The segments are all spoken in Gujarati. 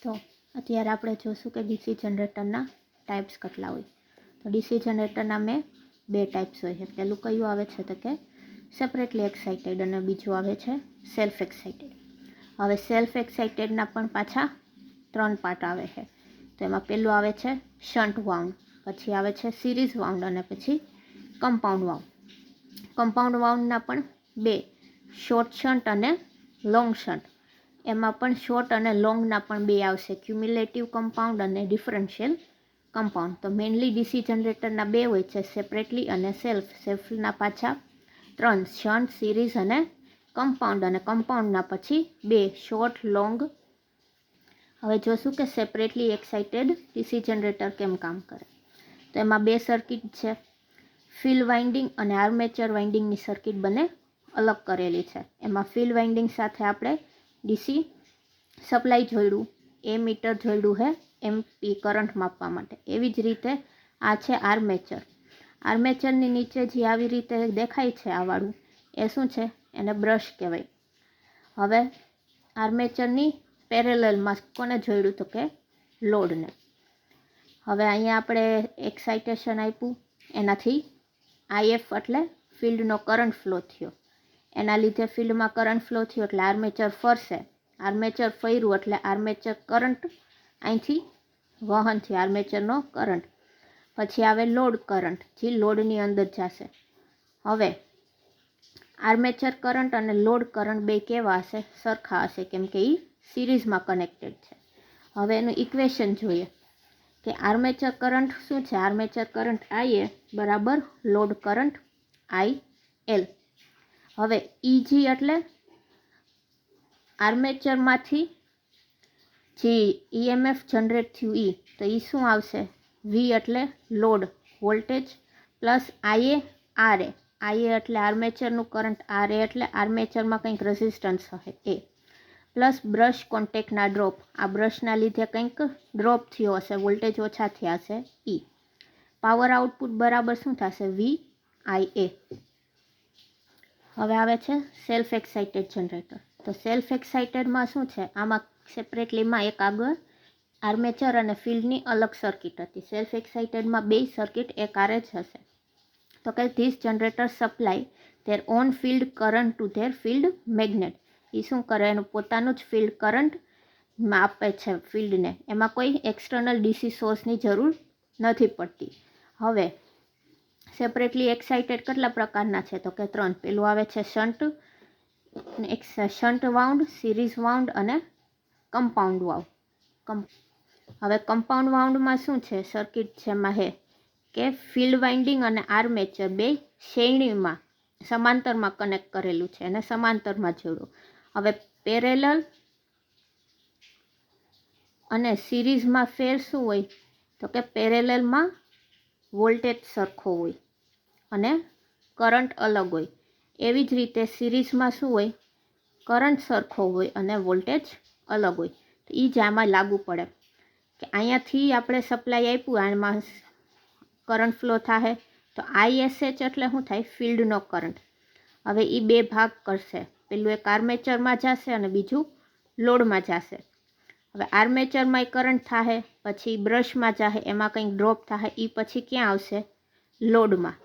તો અત્યારે આપણે જોશું કે ડીસી જનરેટરના ટાઈપ્સ કેટલા હોય. તો ડીસી જનરેટરના મેં 2 ટાઈપ્સ હોય છે. પહેલું કયું આવે છે તો કે સેપરેટલી એક્સાઇટેડ અને બીજું આવે છે સેલ્ફ એક્સાઇટેડ. હવે સેલ્ફ એક્સાઇટેડના પણ પાછા 3 પાર્ટ આવે છે. તો એમાં પહેલું આવે છે શન્ટ વાઉન્ડ, પછી આવે છે સિરીઝ વાઉન્ડ અને પછી કમ્પાઉન્ડ વાઉન્ડ. કમ્પાઉન્ડ વાઉન્ડના પણ 2, શોર્ટ શન્ટ અને લોંગ શન્ટ. એમાં પણ શોર્ટ અને લોંગના પણ 2 આવશે, ક્યુમ્યુલેટિવ કમ્પાઉન્ડ અને ડિફરન્શિયલ કમ્પાઉન્ડ. તો મેઇનલી ડીસી જનરેટરના 2 હોય છે, સેપરેટલી અને સેલ્ફ. સેલ્ફના પાછા 3, શન્ટ, સિરીઝ અને કમ્પાઉન્ડ. અને કમ્પાઉન્ડના પછી 2, શોર્ટ, લોંગ. હવે જોશું કે સેપરેટલી એક્સાઇટેડ ડીસી જનરેટર કેમ કામ કરે. તો એમાં 2 સર્કિટ છે, ફિલ્ડ વાઇન્ડિંગ અને આર્મેચર વાઇન્ડિંગની સર્કિટ બંને અલગ કરેલી છે. એમાં ફિલ્ડ વાઇન્ડિંગ સાથે આપણે ડીસી સપ્લાય જોડ્યું, એ મીટર જોડ્યું છે એમપી કરંટ માપવા માટે. એવી જ રીતે આ છે આર્મેચર. આર્મેચરની નીચે જે આવી રીતે દેખાય છે આવાળું, એ શું છે? એને બ્રશ કહેવાય. હવે આર્મેચરની પેરેલલમાં કોને જોડ્યું તો કે લોડને. હવે અહીંયા આપણે એક્સાઇટેશન આપ્યું, એનાથી આઈએફ એટલે ફિલ્ડનો કરંટ ફ્લો થયો. એના લીધે ફિલ્ડમાં કરંટ ફ્લો થયો એટલે આર્મેચર ફરશે. આર્મેચર ફર્યું એટલે આર્મેચર કરંટ અહીંથી વહન થયો, આર્મેચરનો કરંટ. પછી આવે લોડ કરંટ, જે લોડની અંદર જશે. હવે આર્મેચર કરંટ અને લોડ કરંટ બે કેવા હશે? સરખા હશે, કેમ કે એ સિરીઝમાં કનેક્ટેડ છે. હવે એનું ઇક્વેશન જોઈએ કે આર્મેચર કરંટ શું છે? આર્મેચર કરંટ IA બરાબર લોડ કરંટ IL. હવે EG એટલે આર્મેચરમાંથી જે EMF જનરેટ થયું એ, તો એ શું આવશે? V એટલે load voltage plus IA RA. IA એટલે આર્મેચરનું કરંટ, RA એટલે આર્મેચરમાં કંઈક રેઝિસ્ટન્સ હશે એ, પ્લસ બ્રશ કોન્ટેક્ટના ડ્રોપ. આ બ્રશના લીધે કંઈક ડ્રોપ થયો હશે, વોલ્ટેજ ઓછા થયા હશે E. પાવર આઉટપુટ બરાબર શું થશે? VIA. હવે આવે છે સેલ્ફ એક્સાઇટેડ જનરેટર. તો સેલ્ફ એક્સાઇટેડમાં શું છે? આમાં સેપરેટલીમાં એક આગળ આર્મેચર અને ફિલ્ડની અલગ સર્કિટ હતી. સેલ્ફ એક્સાઇટેડમાં 2 સર્કિટ એક આરે જ હશે. તો કે this generator supply their own field current to their field magnet. એ શું કરે? એનું પોતાનું જ ફિલ્ડ કરંટ આપે છે ફિલ્ડને. એમાં કોઈ એક્સટર્નલ ડીસી સોર્સની જરૂર નથી પડતી. હવે સેપરેટલી એક્સાઇટેડ કેટલા પ્રકારના છે? તો કે 3. પેલું આવે છે શન્ટ વાઉન્ડ, સિરીઝ વાઉન્ડ અને કમ્પાઉન્ડ વાઉન્ડ. હવે કમ્પાઉન્ડ વાઉન્ડમાં શું છે? સર્કિટ છે એમાં હે કે ફિલ્ડ વાઇન્ડિંગ અને આર્મેચર બે શ્રેણીમાં સમાંતરમાં કનેક્ટ કરેલું છે અને સમાંતરમાં જોડો. હવે પેરેલલ અને સિરીઝમાં ફેર શું હોય? તો કે પેરેલલમાં વોલ્ટેજ સરખો હોય અને કરંટ અલગ હોય. એવી જ રીતે સિરીઝમાં શું હોય? કરંટ સરખો હોય અને વોલ્ટેજ અલગ હોય. તો એ જ આમાં લાગુ પડે કે અહીંયાથી આપણે સપ્લાય આપ્યું, આમાં કરંટ ફ્લો થાય તો ISH એટલે શું થાય? ફિલ્ડનો કરંટ. હવે એ 2 ભાગ કરશે, પેલું એક આર્મેચરમાં જશે અને બીજું લોડમાં જશે. હવે આર્મેચરમાં કરંટ થાય, પછી બ્રશમાં જાય, એમાં કંઈક ડ્રોપ થાય, એ પછી ક્યાં આવશે? લોડમાં.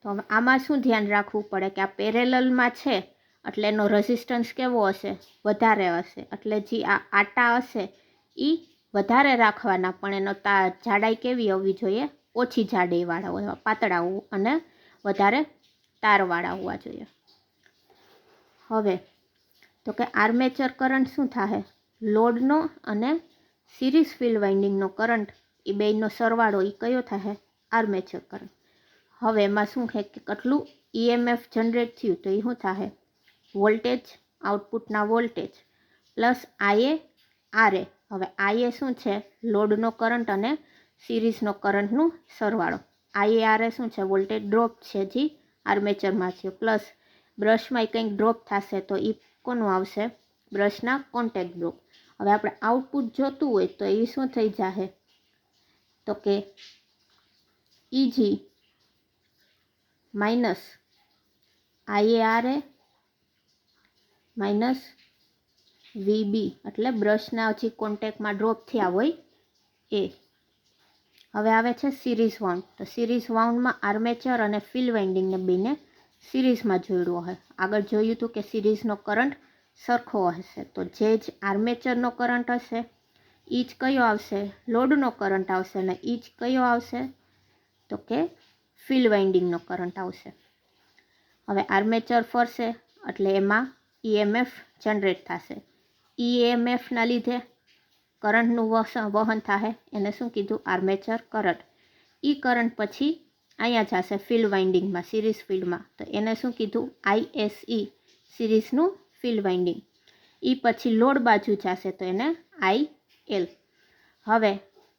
તો હવે આમાં શું ધ્યાન રાખવું પડે કે આ પેરેલલમાં છે એટલે એનો રેઝિસ્ટન્સ કેવો હશે? વધારે હશે. એટલે જે આ આટા હશે એ વધારે રાખવાના, પણ એનો જાડાઈ કેવી હોવી જોઈએ? ઓછી જાડાઈવાળા હોય, પાતળા અને વધારે તારવાળા હોવા જોઈએ. હવે તો કે આર્મેચર કરંટ શું થાય? લોડનો અને સિરીઝ ફિલ્ડ વાઇન્ડિંગનો કરંટ, એ બેનો સરવાળો એ કયો થાય? Armature current. હવે એમાં શું છે કે કેટલું EMF જનરેટ થયું, તો એ શું થાય? વોલ્ટેજ, આઉટપુટના વોલ્ટેજ પ્લસ IA RA. હવે IA શું છે? લોડનો કરંટ અને સિરીઝનો કરંટનું સરવાળો. IA RA શું છે? વોલ્ટેજ ડ્રોપ છે જે આર્મેચરમાં છે, પ્લસ બ્રશમાં કંઈક ડ્રોપ થશે તો એ કોનું આવશે? બ્રશના કોન્ટેક્ટ ડ્રોપ. હવે આપણે આઉટપુટ જોતું હોય તો એ શું થઈ જશે? તો કે EG minus IA RA minus VB એટલે બ્રશના હજી કોન્ટેક્ટમાં ડ્રોપ થયા હોય એ. હવે આવે છે સિરીઝ વાઉન્ડ. તો સિરીઝ વાઉન્ડમાં આર્મેચર અને ફિલ વાઇન્ડિંગને બેને સિરીઝમાં જોડ્યો હોય. આગળ જોયું હતું કે સિરીઝનો કરંટ સરખો હશે, તો જે જ આર્મેચરનો કરંટ હશે એ જ કયો આવશે, લોડનો કરંટ આવશે, અને એ જ કયો આવશે તો કે ફિલ વાઇન્ડિંગનો કરંટ આવશે. હવે આર્મેચર ફરશે એટલે એમાં EMF જનરેટ થશે. EMFના લીધે કરંટનું વહન થાય, એને શું કીધું, આર્મેચર કરંટ. એ કરંટ પછી અહીંયા જશે ફિલ વાઇન્ડિંગમાં, સિરીઝ ફિલ્ડમાં, તો એને શું કીધું, ISE, સિરીઝનું ફિલ વાઇન્ડિંગ. એ પછી લોડ બાજુ જશે તો એને IL. હવે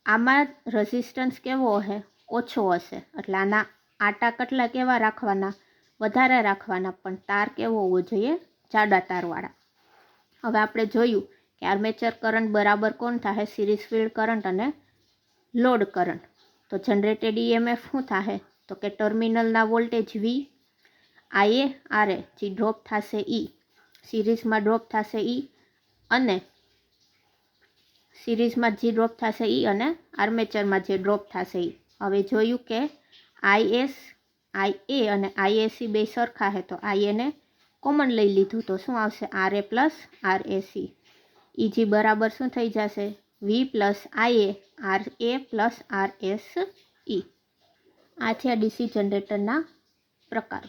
આમાં રેઝિસ્ટન્સ કેવો હશે, ઓછો હશે, એટલે આના આટા કેટલા કેવા રાખવાના, વધારે રાખવાના, પણ તાર કેવો હોવો જોઈએ, જાડા તારવાળા. હવે આપણે જોયું કે આર્મેચર કરંટ બરાબર કોણ થાય, સિરીઝ ફિલ્ડ કરંટ અને લોડ કરંટ. તો જનરેટેડ EMF શું થાય તો કે ટર્મિનલના વોલ્ટેજ V, IA RA જે ડ્રોપ થશે E, સિરીઝમાં ડ્રોપ થશે E, અને સિરીઝમાં જે ડ્રોપ થશે E અને આર્મેચરમાં જે ડ્રોપ થશે E. હવે જોયું કે IS, IA અને ISC બે સરખા છે, તો IA ને કોમન લઈ લીધું તો શું આવશે, RA પ્લસ RAC. EG બરાબર શું થઈ જશે, V plus IA RA plus RSE. આ છે DC જનરેટરના પ્રકાર.